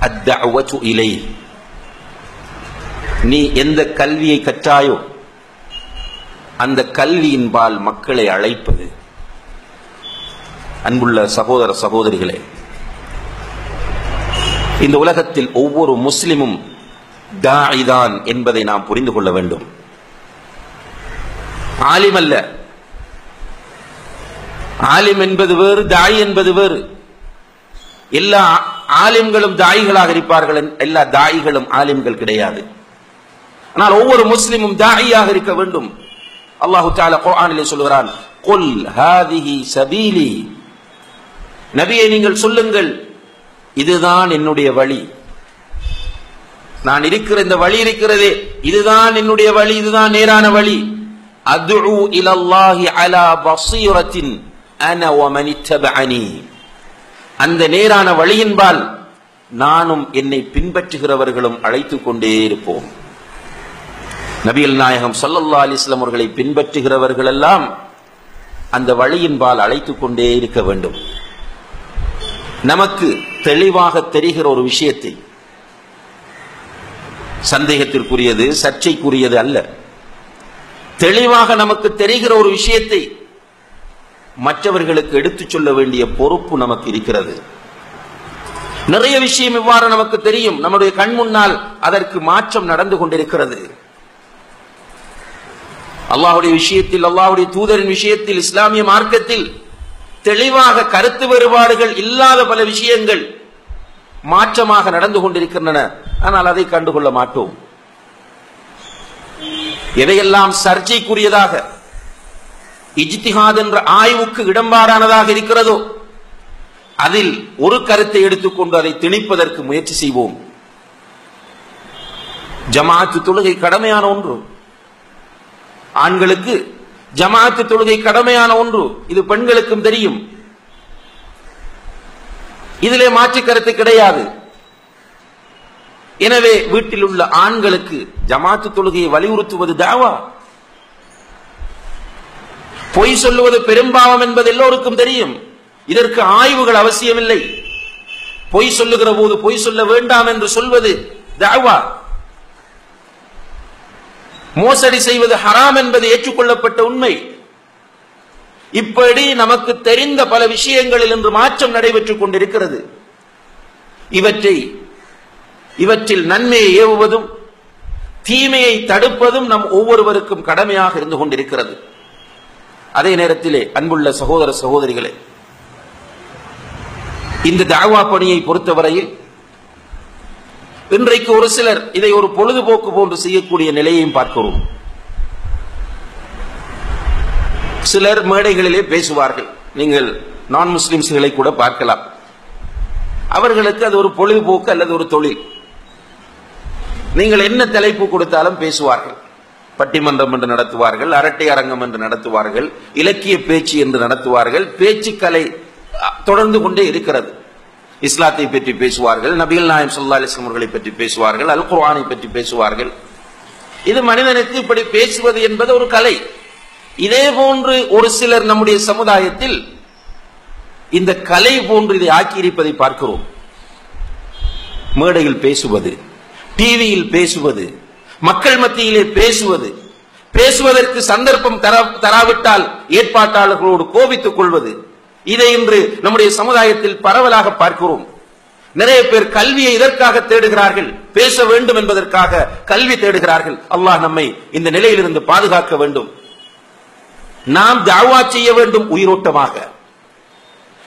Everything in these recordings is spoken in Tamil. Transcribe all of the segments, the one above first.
அத்தஅவது இலைஹி, நீ எந்த கல்வியை கற்றாயோ அந்த கல்வியின்பால் மக்களை அழைப்பது. அன்புள்ள சகோதர சகோதரிகளே, இந்த உலகத்தில் ஒவ்வொரு முஸ்லிமும் தாயிதான் என்பதை நாம் புரிந்து கொள்ள வேண்டும். ஆலிம் அல்ல. ஆலிம் என்பது வேறு, தாய் என்பது வேறு. எல்லா ஆலிம்களும் தாயிகளாக இருப்பார்கள், எல்லா தாயிகளும் ஆலிம்கள் கிடையாது. ஆனால் ஒவ்வொரு முஸ்லிமும் தாயியாக இருக்க வேண்டும். அல்லாஹு தஆலா குர்ஆனிலே சொல்கிறான், குல் ஹாதிஹி சபீலி, நபியே நீங்கள் சொல்லுங்கள், இதுதான் என்னுடைய வழி. நான் இருக்கிற இந்த வழி இருக்கிறதே, இதுதான் என்னுடைய வழி, இதுதான் நேரான வழி. அத்உ இலல்லாஹி அலா பஸீரத்தின் அன வ மன் இத்தபஅனி, அந்த நேரான வழியின்பால் நானும் என்னை பின்பற்றுகிறவர்களும் அழைத்துக் கொண்டே இருப்போம். நபிகள் நாயகம் ஸல்லல்லாஹு அலைஹி வஸல்லம் அவர்களை பின்பற்றுகிறவர்கள் எல்லாம் அந்த வழியின்பால் அழைத்துக் கொண்டே இருக்க வேண்டும். நமக்கு தெளிவாக தெரிகிற ஒரு விஷயத்தை, சந்தேகத்திற்குரியது சர்ச்சைக்குரியது அல்ல, தெளிவாக நமக்கு தெரிகிற ஒரு விஷயத்தை மற்றவர்களுக்கு எடுத்துச் சொல்ல வேண்டிய பொறுப்பு நமக்கு இருக்கிறது. நிறைய விஷயம் இவ்வாறு நமக்கு தெரியும், நம்முடைய கண் முன்னால் அதற்கு மாற்றம் நடந்து கொண்டிருக்கிறது. அல்லாஹ்வுடைய விஷயத்தில், அல்லாஹ்வுடைய தூதரின் விஷயத்தில், இஸ்லாமிய மார்க்கத்தில் தெளிவாக கருத்து வேறுபாடுகள் இல்லாத பல விஷயங்கள் மாற்றமாக நடந்து கொண்டிருக்கின்றன. ஆனால் அதை கண்டுகொள்ள மாட்டோம். எதையெல்லாம் சர்ச்சைக்குரியதாக, இஜ்திஹாத் என்ற ஆய்வுக்கு இடம்பாடானதாக இருக்கிறதோ அதில் ஒரு கருத்தை எடுத்துக்கொண்டு அதை திணிப்பதற்கு முயற்சி செய்வோம். ஜமாஅத்து தொழுகை கடமையான ஒன்று. ஆண்களுக்கு ஜமாஅத்து தொழுகை கடமையான ஒன்று. இது பெண்களுக்கும் தெரியும். இதிலே மாற்று கருத்து கிடையாது. எனவே வீட்டில் உள்ள ஆண்களுக்கு ஜமாஅத்து தொழுகையை வலியுறுத்துவது தாவா. பொய் சொல்லுவது பெரும்பாவம் என்பது எல்லோருக்கும் தெரியும். இதற்கு ஆய்வுகள் அவசியமில்லை. பொய் சொல்லுகிற போது பொய் சொல்ல வேண்டாம் என்று சொல்வது தாவா. மோசடி செய்வது ஹராம் என்பது ஏற்றுக்கொள்ளப்பட்ட உண்மை. இப்படி நமக்கு தெரிந்த பல விஷயங்களில் இன்று மாற்றம் நடைபெற்றுக் கொண்டிருக்கிறது. இவற்றில் நன்மையை ஏவுவதும் தீமையை தடுப்பதும் நம் ஒவ்வொருவருக்கும் கடமையாக இருந்து கொண்டிருக்கிறது. அதே நேரத்திலே அன்புள்ள சகோதர சகோதரிகளே, இந்த தாவா பணியை பொறுத்தவரையில் இன்றைக்கு ஒரு சிலர் இதை ஒரு பொழுதுபோக்கு போன்று செய்யக்கூடிய நிலையையும் பார்க்கிறோம். சிலர் மேடைகளிலே பேசுவார்கள். நீங்கள் நான் முஸ்லிம்ஸ்களை கூட பார்க்கலாம். அவர்களுக்கு அது ஒரு பொழுதுபோக்கு அல்லது ஒரு தொழில். நீங்கள் என்ன தலைப்பு கொடுத்தாலும் பேசுவார்கள். பட்டிமன்றம் என்று நடத்துவார்கள், அரட்டை அரங்கம் என்று நடத்துவார்கள், இலக்கிய பேச்சு என்று நடத்துவார்கள். பேச்சுக்கலை தொடர்ந்து கொண்டே இருக்கிறது. இஸ்லாத்தை பற்றி பேசுவார்கள், நபிகள் நாயகம் ஸல்லல்லாஹு அலைஹி வஸல்லம் அவர்களை பற்றி பேசுவார்கள், அல் குர்ஆனை பற்றி பேசுவார்கள். இது மனிதனுக்கு இப்படி பேசுவது என்பது ஒரு கலை. இதே போன்று ஒரு சிலர் நம்முடைய சமுதாயத்தில் இந்த கலை போன்று இதை ஆக்கியிருப்பதை பார்க்கிறோம். மேடையில் பேசுவது, டிவியில் பேசுவது, மக்கள் மத்தியிலே பேசுவது, பேசுவதற்கு சந்தர்ப்பம் தராவிட்டால் ஏற்பாட்டாளர்களோடு கோபித்துக் கொள்வது, இதை இன்று நம்முடைய சமுதாயத்தில் பரவலாக பார்க்கிறோம். நிறைய பேர் கல்வியை இதற்காக தேடுகிறார்கள், பேச வேண்டும் என்பதற்காக கல்வி தேடுகிறார்கள். அல்லாஹ் நம்மை இந்த நிலையிலிருந்து பாதுகாக்க வேண்டும். நாம் தஅவா செய்ய வேண்டும் உயிரோட்டமாக.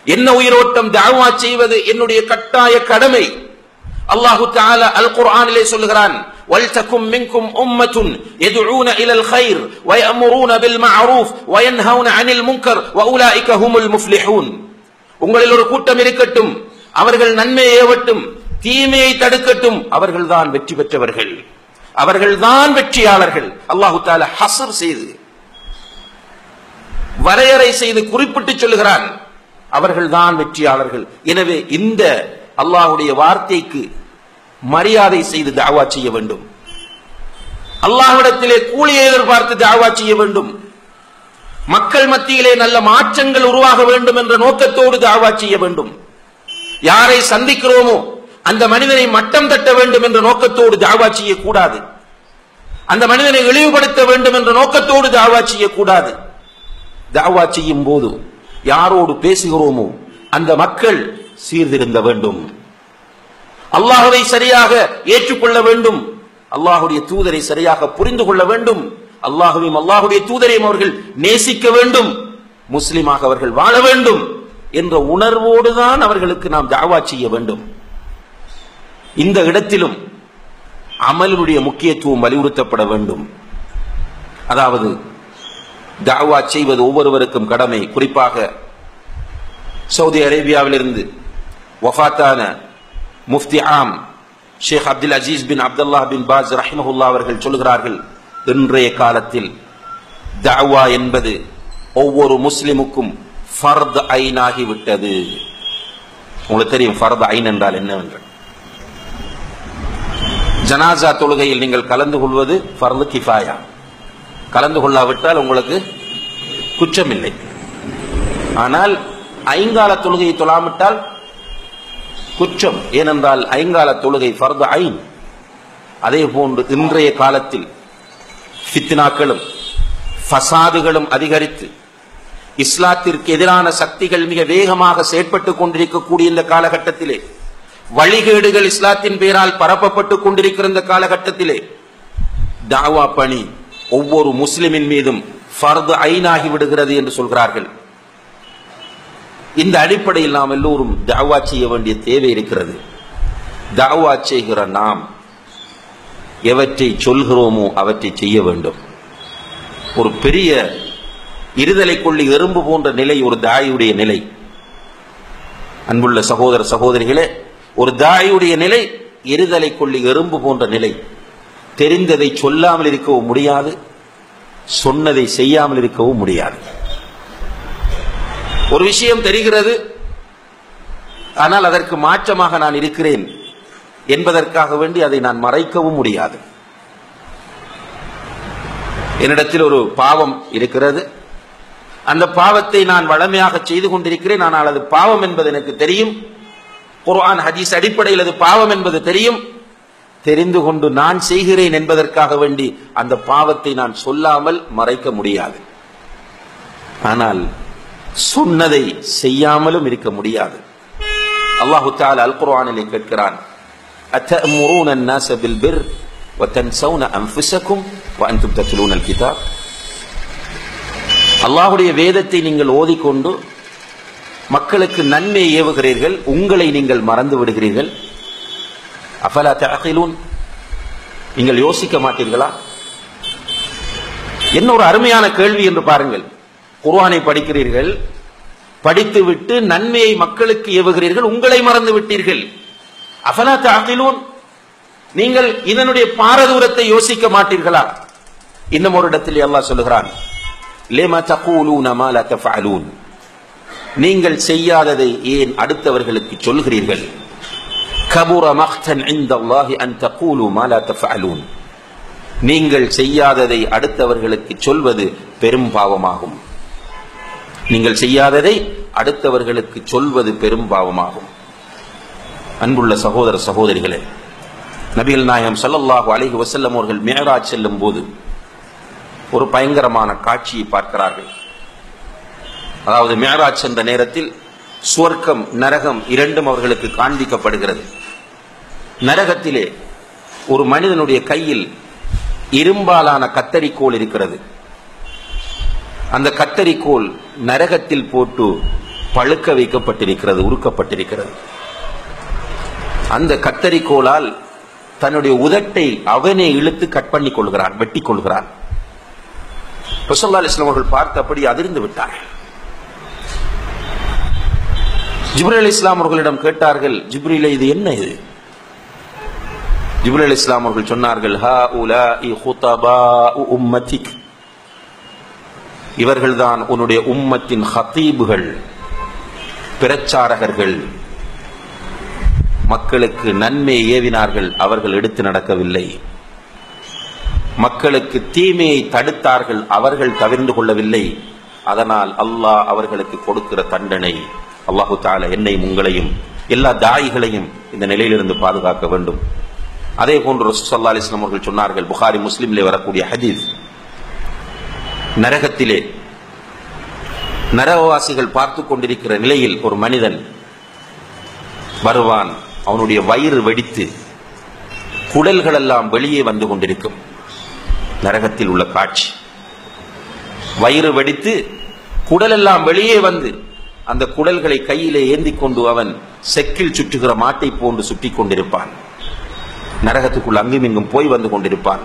என்ன உயிரோட்டம்? தஅவா செய்வது என்னுடைய கட்டாய கடமை. அல்லாஹ் தஆலா அல் குர்ஆனிலே சொல்கிறான், وَلْتَكُمْ مِنْكُمْ أُمَّةٌ يَدْعُونَ إِلَى الْخَيْرِ وَيَأْمُرُونَ بِالْمَعْرُوفِ وَيَنْهَوْنَ عَنِ الْمُنكَرِ وَأُولَئِكَ هُمُ الْمُفْلِحُونَ. உங்களில் ஒரு கூட்டம் இருக்கட்டும், அவர்கள் நன்மையை ஏவட்டும், தீமையை தடுக்கட்டும், அவர்கள்தான் வெற்றி பெற்றவர்கள், அவர்கள்தான் வெற்றியாளர்கள். அல்லாஹ் தஆலா ஹஸ்ர் செய்து, வரையறை செய்து குறிப்பிட்டு சொல்லுகிறான், அவர்கள்தான் வெற்றியாளர்கள். எனவே இந்த அல்லாஹ்வுடைய வார்த்தைக்கு மரியாதை செய்து தஅவா செய்ய வேண்டும். அல்லாஹ்விடத்திலே கூலியை எதிர்பார்த்து தஅவா செய்ய வேண்டும். மக்கள் மத்தியிலே நல்ல மாற்றங்கள் உருவாக வேண்டும் என்ற நோக்கத்தோடு தஅவா செய்ய வேண்டும். யாரை சந்திக்கிறோமோ அந்த மனிதனை மட்டம் தட்ட வேண்டும் என்ற நோக்கத்தோடு தாவா செய்யக்கூடாது. அந்த மனிதனை இழிவுபடுத்த வேண்டும் என்ற நோக்கத்தோடு தாவா செய்யக்கூடாது. தாவா செய்யும் போது யாரோடு பேசுகிறோமோ அந்த மக்கள் சீர்திருந்த வேண்டும், அல்லாஹ்வை சரியாக ஏற்றுக்கொள்ள வேண்டும், அல்லாஹ்வுடைய தூதரை சரியாக புரிந்து கொள்ள வேண்டும், அல்லாஹ்வையும் அல்லாஹ்வுடைய தூதரையும் அவர்கள் நேசிக்க வேண்டும், முஸ்லிமாக அவர்கள் வாழ வேண்டும் என்ற உணர்வோடுதான் அவர்களுக்கு நாம் தாவா செய்ய வேண்டும். இந்த இடத்திலும் அமலுடைய முக்கியத்துவம் வலியுறுத்தப்பட வேண்டும். அதாவது தாவா செய்வது ஒவ்வொருவருக்கும் கடமை. குறிப்பாக சவுதி அரேபியாவிலிருந்து வஃபாத்தான முஃப்தி ஆம் ஷேக் அப்துல் அஜீஸ் பின் அப்துல்லாஹ் பின் பாஸ் ரஹிமஹுல்லாஹ் அவர்கள் சொல்கிறார்கள், இன்றைய காலத்தில் தாவா என்பது ஒவ்வொரு முஸ்லிமுக்கும் ஃபர்த் ஐன் ஆகிவிட்டது. உங்களுக்கு தெரியும் ஃபர்த் ஐன் என்றால் என்னவென்று. ஜனாசா தொழுகையில் நீங்கள் கலந்து கொள்வது ஃபர்து கிஃபாயா. கலந்து கொள்ளாவிட்டால் உங்களுக்கு குற்றம் இல்லை. ஆனால் ஐங்கால தொழுகையை தொழாவிட்டால் குற்றம். ஏனென்றால் ஐங்கால தொழுகை ஃபர்து ஐன். அதே போன்று இன்றைய காலத்தில் ஃபித்னாக்களும் ஃபசாதுகளும் அதிகரித்து இஸ்லாத்திற்கு எதிரான சக்திகள் மிக வேகமாக செயற்பட்டுக் கொண்டிருக்கக்கூடிய இந்த காலகட்டத்திலே, வழிகேடுகள் இஸ்லாத்தின் பெயரால் பரப்பப்பட்டுக் கொண்டிருக்கிற இந்த காலகட்டத்திலே தாவா பணி ஒவ்வொரு முஸ்லிமின் மீதும் ஃபர்து ஐனாகி விடுகிறது என்று சொல்கிறார்கள். இந்த அடிப்படையில் நாம் எல்லோரும் தாவா செய்ய வேண்டிய தேவை இருக்கிறது. தாவா செய்கிற நாம் எவற்றை சொல்கிறோமோ அவற்றை செய்ய வேண்டும். ஒரு பெரிய இருதலை கொள்ளி எறும்பு போன்ற நிலை ஒரு தாயுடைய நிலை. அன்புள்ள சகோதர சகோதரிகளே, ஒரு தாயுடைய நிலை இருதலை கொள்ளி எறும்பு போன்ற நிலை. தெரிந்ததை சொல்லாமல் இருக்கவும் முடியாது, சொன்னதை செய்யாமல் இருக்கவும் முடியாது. ஒரு விஷயம் தெரிகிறது, ஆனால் அதற்கு மாற்றமாக நான் இருக்கிறேன் என்பதற்காக வேண்டி அதை நான் மறைக்கவும் முடியாது. என்னிடத்தில் ஒரு பாவம் இருக்கிறது, அந்த பாவத்தை நான் வளமையாக செய்து கொண்டிருக்கிறேன், ஆனால் அது பாவம் என்பது எனக்கு தெரியும். குர்ஆன் ஹதீஸ் அடிப்படையில் அது பாவம் என்பது தெரியும். தெரிந்து கொண்டு நான் செய்கிறேன் என்பதற்காக வேண்டி அந்த பாவத்தை நான் சொல்லாமல் மறைக்க முடியாது. ஆனால் சொன்னதை செய்யாமலும் இருக்க முடியாது. அல்லாஹு தஆலா அல் குர்ஆனிலே கேட்கிறான், அத்தஅமுரூன الناس بالبر وتنسون انفسكم وانتم تتلون الكتاب. அல்லாஹ்வுடைய வேதத்தை நீங்கள் ஓதிக்கொண்டு மக்களுக்கு நன்மை ஏவுகிறீர்கள், உங்களை நீங்கள் மறந்து விடுகிறீர்கள். அஃபலா தஅகிலூன், நீங்கள் யோசிக்க மாட்டீர்களா? என்ன ஒரு அருமையான கேள்வி என்று பாருங்கள். குர்ஆனை படிக்கிறீர்கள், படித்துவிட்டு நன்மையை மக்களுக்கு ஏவுகிறீர்கள், உங்களை மறந்து விட்டீர்கள். அஃபலா தஅகிலூன், நீங்கள் இதனுடைய பாரதூரத்தை யோசிக்க மாட்டீர்களா? இன்னும் ஒரு இடத்தில் அல்லாஹ் சொல்லுகிறான், லிமா தகூலூன மா லா தஃஅலூன், நீங்கள் செய்யாததை ஏன் அடுத்தவர்களுக்கு சொல்கிறீர்கள்? கபுர மக்தன் இன்தல்லாஹி அன் தகூலு மா லா தஃஅலூன், நீங்கள் செய்யாததை அடுத்தவர்களுக்கு சொல்வது பெரும் பாவமாகும். நீங்கள் செய்யாததை அடுத்தவர்களுக்கு சொல்வது பெரும் பாவமாகும். அன்புள்ள சகோதர சகோதரிகளே, நபிகள் நாயகம் ஸல்லல்லாஹு அலைஹி வஸல்லம் அவர்கள் மிஅராஜ் செல்லும் போது ஒரு பயங்கரமான காட்சியை பார்க்கிறார்கள். அதாவது மிஅராஜ் சென்ற நேரத்தில் சுவர்க்கம் நரகம் இரண்டும் அவர்களுக்கு காண்பிக்கப்படுகிறது. நரகத்திலே ஒரு மனிதனுடைய கையில் இரும்பாலான கத்தரிக்கோல் இருக்கிறது. அந்த கத்தரிக்கோல் நரகத்தில் போட்டு பழுக்க வைக்கப்பட்டிருக்கிறது, உருக்கப்பட்டிருக்கிறது. அந்த கத்தரிக்கோலால் தன்னுடைய உதட்டை அவனே இழுத்து கட் பண்ணி கொள்கிறான், வெட்டி கொள்கிறான். ரசூலுல்லாஹி அலைஹி வஸல்லம் அவர்கள் பார்த்தபடி அதிர்ந்து விட்டார்கள். ஜிப்ரீல் அலைஹிஸ்ஸலாம் அவர்களிடம் கேட்டார்கள், ஜிப்ரீலே இது என்ன இது? ஜிப்ரீல் அலைஹிஸ்ஸலாம் அவர்கள் சொன்னார்கள், ஹாஉலாஇ குதபாஉ உம்மத்திக், இவர்கள்தான் உன்னுடைய உம்மத்தின் ஹதீபுகள், பிரச்சாரகர்கள். மக்களுக்கு நன்மை ஏவினார்கள், அவர்கள் எடுத்து நடக்கவில்லை. மக்களுக்கு தீமையை தடுத்தார்கள், அவர்கள் தவிர்ந்து கொள்ளவில்லை. அதனால் அல்லாஹ் அவர்களுக்கு கொடுக்கிற தண்டனை, அல்லாஹு தஆலா என்னையும் உங்களையும் எல்லா தாயிகளையும் இந்த நிலையிலிருந்து பாதுகாக்க வேண்டும். அதே போன்று ரசூலுல்லாஹி ஸல்லல்லாஹு அலைஹி வஸல்லம் அவர்கள் சொன்னார்கள், புகாரி முஸ்லிமிலே வரக்கூடிய ஹதீஸ், நரகத்திலே நரகவாசிகள் பார்த்து கொண்டிருக்கிற நிலையில் ஒரு மனிதன் வருவான். அவனுடைய வயிறு வெடித்து குடல்கள் எல்லாம் வெளியே வந்து கொண்டிருக்கும். நரகத்தில் உள்ள காட்சி, வயிறு வெடித்து குடல் எல்லாம் வெளியே வந்து அந்த குடல்களை கையிலே ஏந்தி கொண்டு அவன் செக்கில் சுற்றுகிற மாட்டை போன்று சுற்றி கொண்டிருப்பான். நரகத்துக்குள் அங்கும் இங்கும் போய் வந்து கொண்டிருப்பான்.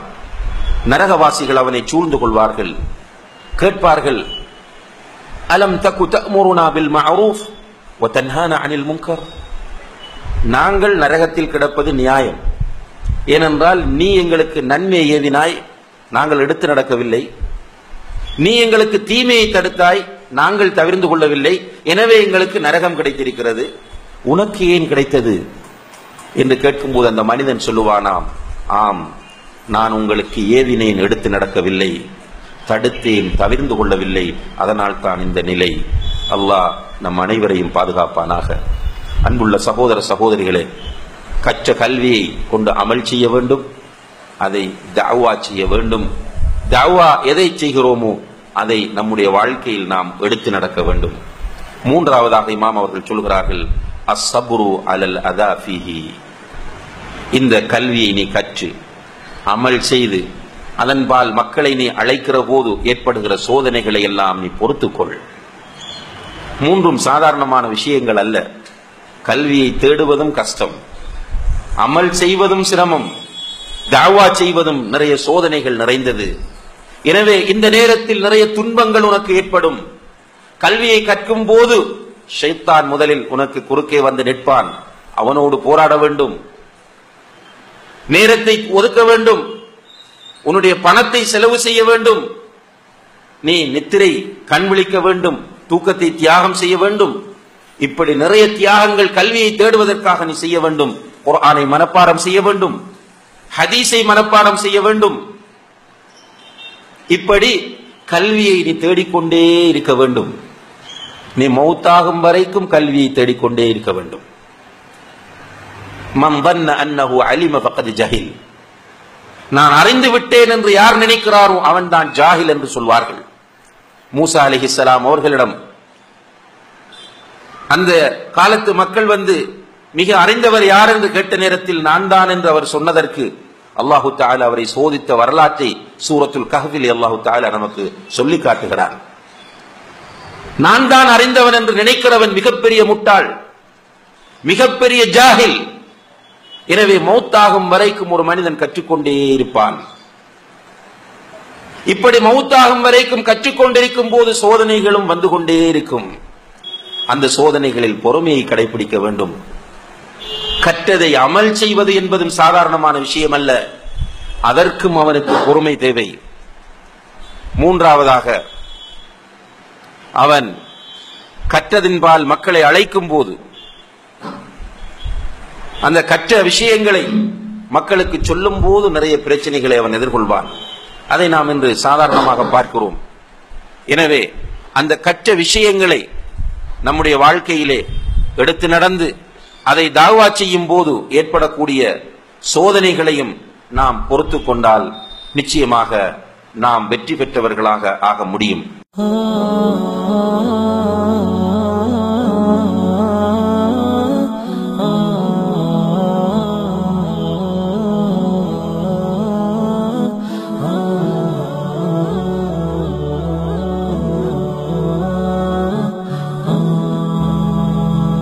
நரகவாசிகள் அவனை சூழ்ந்து கொள்வார்கள், கேட்பார்கள், அலம் தகு தஅமுருனா பில் மஅரூஃப் வ தன்ஹானா அனில் முன்கர். நாங்கள் நரகத்தில் கிடப்பது நியாயம், ஏனென்றால் நீ எங்களுக்கு நன்மை ஏவினாய், நாங்கள் எடுத்து நடக்கவில்லை. நீ எங்களுக்கு தீமையை தடுத்தாய், நாங்கள் தவிர்த்து கொள்ளவில்லை. எனவே எங்களுக்கு நரகம் கிடைத்திருக்கிறது, உனக்கு ஏன் கிடைத்தது என்று கேட்கும்போது அந்த மனிதன் சொல்லுவானாம், ஆம், நான் உங்களுக்கு ஏவினேன், எடுத்து நடக்கவில்லை, தடுத்தேன், தவிர்த்து கொள்ளவில்லை, அதனால் தான் இந்த நிலை. அல்லாஹ் நம் அனைவரையும் பாதுகாப்பானாக. அன்புள்ள சகோதர சகோதரிகளே, கற்ற கல்வியை கொண்டு அமல் செய்ய வேண்டும், அதை தஅவா செய்ய வேண்டும். தஅவா எதை செய்கிறோமோ அதை நம்முடைய வாழ்க்கையில் நாம் எடுத்து நடக்க வேண்டும். மூன்றாவதாக இமாம் அவர்கள் சொல்கிறார்கள், அஸ்ஸப்ரு அலல் அதா ஃபீஹி. இந்த கல்வியை நீ கற்று அமல் செய்து அதன்பால் மக்களை நீ அழைக்கிற போது ஏற்படுகிற சோதனைகளை எல்லாம் நீ பொறுத்துக்கொள். மூன்றும் சாதாரணமான விஷயங்கள் அல்ல. கல்வியை தேடுவதும் கஷ்டம், அமல் செய்வதும் சிரமம், தஅவா செய்வதும் நிறைய சோதனைகள் நிறைந்தது. எனவே இந்த நேரத்தில் நிறைய துன்பங்கள் உனக்கு ஏற்படும். கல்வியை கற்கும் போது ஷைத்தான் முதலில் உனக்கு குறுக்கே வந்து நிற்பான். அவனோடு போராட வேண்டும், நேரத்தை ஒதுக்க வேண்டும், உன்னுடைய பணத்தை செலவு செய்ய வேண்டும், நீ நித்திரை கண் விழிக்க வேண்டும், தூக்கத்தை தியாகம் செய்ய வேண்டும். இப்படி நிறைய தியாகங்கள் கல்வியை தேடுவதற்காக நீ செய்ய வேண்டும். குர்ஆனை மனப்பாடம் செய்ய வேண்டும், ஹதீஸை மனப்பாடம் செய்ய வேண்டும். இப்படி கல்வியை நீ தேடிக்கொண்டே இருக்க வேண்டும். நீ மௌத்தாகும் வரைக்கும் கல்வியை தேடிக்கொண்டே இருக்க வேண்டும். மன் ظن انه علم فقد جهل. நான் அறிந்து விட்டேன் என்று யார் நினைக்கிறாரோ அவன் தான் ஜாஹில் என்று சொல்வார்கள். மூசா அலைஹிஸ்ஸலாம் அவர்களிடம் அந்த காலத்து மக்கள் வந்து மிக அறிந்தவர் யார் என்று கேட்ட நேரத்தில் நான் தான் என்று அவர் சொன்னதற்கு அல்லாஹு தஆலா அவரை சோதித்த வரலாற்றை சூரத்துல் கஹ்ஃபில் அல்லாஹு தஆலா நமக்கு சொல்லி காட்டுகிறார். நான் தான் அறிந்தவன் என்று நினைக்கிறவன் மிகப்பெரிய முட்டாள், மிகப்பெரிய ஜாஹில். எனவே மௌத்தாகும் வரைக்கும் ஒரு மனிதன் கற்றுக்கொண்டே இருப்பான். இப்படி மௌத்தாகும் வரைக்கும் கற்றுக்கொண்டிருக்கும் போது சோதனைகளும் வந்து கொண்டே இருக்கும். அந்த சோதனைகளில் பொறுமையை கடைபிடிக்க வேண்டும். கற்றதை அமல் செய்வது என்பதும் சாதாரணமான விஷயம் அல்ல, அதற்கும் அவனுக்கு பொறுமை தேவை. மூன்றாவதாக, அவன் கற்றதின்பால் மக்களை அழைக்கும் போது அந்த கற்ற விஷயங்களை மக்களுக்கு சொல்லும் போது நிறைய பிரச்சனைகளை அவன் எதிர்கொள்வான். அதை நாம் இன்று சாதாரணமாக பார்க்கிறோம். எனவே அந்த கற்ற விஷயங்களை நம்முடைய வாழ்க்கையிலே எடுத்து நடந்து அதை தாவா செய்யும் போது ஏற்படக்கூடிய சோதனைகளையும் நாம் பொறுத்து கொண்டால் நிச்சயமாக நாம் வெற்றி பெற்றவர்களாக ஆக முடியும்.